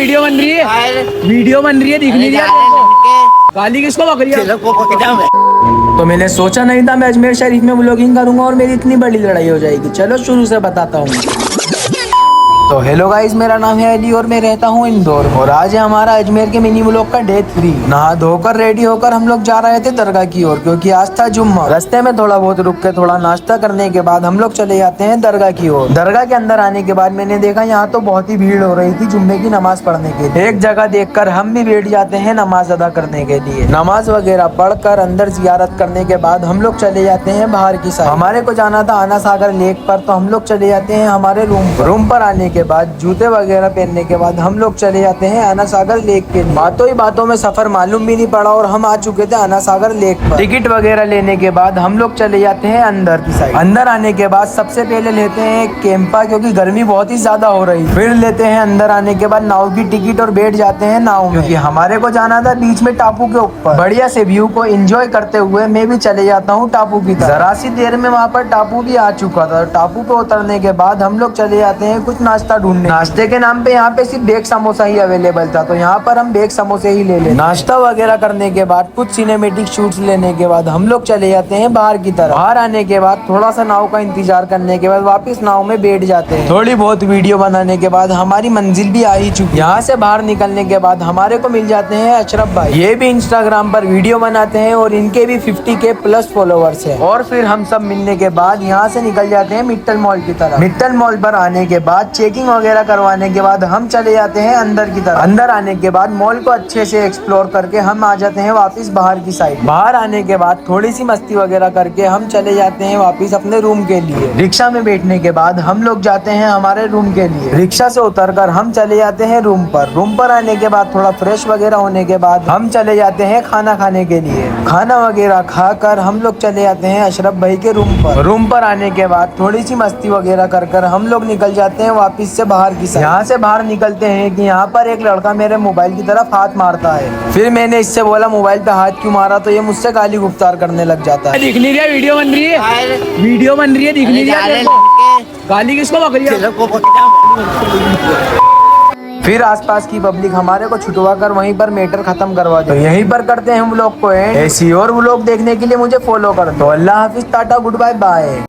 Video बन रही है, वीडियो बन रही है, दिख नहीं रहा गाली किसको बक रही है। तो मैंने सोचा नहीं था मैं अजमेर शरीफ में व्लॉगिंग करूंगा और मेरी इतनी बड़ी लड़ाई हो जाएगी। चलो शुरू से बताता हूँ। तो हेलो गाइस, मेरा नाम है अली और मैं रहता हूँ इंदौर और आज है हमारा अजमेर के मिनी व्लॉग का डे 3। नहा धोकर रेडी होकर हम लोग जा रहे थे दरगाह की ओर, क्योंकि आज था जुम्मा। रास्ते में थोड़ा बहुत रुक के थोड़ा नाश्ता करने के बाद हम लोग चले जाते हैं दरगाह की ओर। दरगाह के अंदर आने के बाद मैंने देखा यहाँ तो बहुत ही भीड़ हो रही थी जुम्मे की नमाज पढ़ने के लिए। एक जगह देखकर हम भी बैठ जाते हैं नमाज अदा करने के लिए। नमाज वगैरह पढ़कर अंदर जियारत करने के बाद हम लोग चले जाते हैं बाहर की साइड। हमारे को जाना था आना सागर लेक पर, तो हम लोग चले जाते हैं हमारे रूम पर आने के बाद जूते वगैरह पहनने के बाद हम लोग चले जाते हैं आना सागर लेक के लिए। बातों ही बातों में सफर मालूम भी नहीं पड़ा और हम आ चुके थे आना सागर लेक पर। टिकट वगैरह लेने के बाद हम लोग चले जाते हैं अंदर की साइड। अंदर आने के बाद सबसे पहले लेते हैं कैंपा, क्योंकि गर्मी बहुत ही ज्यादा हो रही। फिर लेते हैं अंदर आने के बाद नाव की टिकट और बैठ जाते हैं नाव में, क्योंकि हमारे को जाना था बीच में टापू के ऊपर। बढ़िया से व्यू को एंजॉय करते हुए मैं भी चले जाता हूँ टापू की तरफ। जरा सी देर में वहाँ पर टापू भी आ चुका था। टापू पे उतरने के बाद हम लोग चले जाते हैं कुछ नाश्ता ढूंढने। नाश्ते के नाम पे यहाँ पे सिर्फ बेग समोसा ही अवेलेबल था, तो यहाँ पर हम बेग समोसे ही ले लें। नाश्ता वगैरह करने के बाद कुछ सिनेमेटिक शूट्स लेने के बाद हम लोग चले जाते हैं बाहर की तरफ। बाहर आने के बाद थोड़ा सा नाव का इंतजार करने के बाद वापस नाव में बैठ जाते हैं। थोड़ी बहुत वीडियो बनाने के बाद हमारी मंजिल भी आ ही चुकी। यहाँ से बाहर निकलने के बाद हमारे को मिल जाते हैं अशरफ भाई। ये भी इंस्टाग्राम पर वीडियो बनाते हैं और इनके भी 50K प्लस फॉलोवर्स है। और फिर हम सब मिलने के बाद यहाँ से निकल जाते हैं मित्तल मॉल की तरफ। मित्तल मॉल पर आने के बाद चेकिंग वगैरह करवाने के बाद हम चले जाते हैं अंदर की तरफ। अंदर आने के बाद मॉल को अच्छे से एक्सप्लोर करके हम आ जाते हैं वापस बाहर की साइड। बाहर आने के बाद थोड़ी सी मस्ती वगैरह करके हम चले जाते हैं वापस अपने रूम के लिए। रिक्शा में बैठने के बाद हम लोग जाते हैं हमारे रूम के लिए। रिक्शा से उतरकर हम चले जाते हैं रूम पर। रूम पर आने के बाद थोड़ा फ्रेश वगैरह होने के बाद हम चले जाते हैं खाना खाने के लिए। खाना वगैरह खाकर हम लोग चले जाते हैं अशरफ भाई के रूम पर। रूम पर आने के बाद थोड़ी सी मस्ती वगैरह कर हम लोग निकल जाते हैं वापस से बाहर की साइड। यहाँ से बाहर निकलते हैं कि यहाँ पर एक लड़का मेरे मोबाइल की तरफ हाथ मारता है। फिर मैंने इससे बोला मोबाइल पे हाथ क्यों मारा, तो ये मुझसे गाली गुफ्तार करने लग जाता है। दिख नहीं रहा वीडियो बन रही है, वीडियो बन रही है, दिख नहीं रहा गाली किसको बक रही है। फिर आसपास की पब्लिक हमारे को छुटवा कर वहीं पर मैटर खत्म करवा दे। तो यहीं पर करते हैं हम व्लॉग को एंड। ऐसी और व्लॉग देखने के लिए मुझे फॉलो कर दो। अल्लाह हाफिज, टाटा, गुड बाय बाय।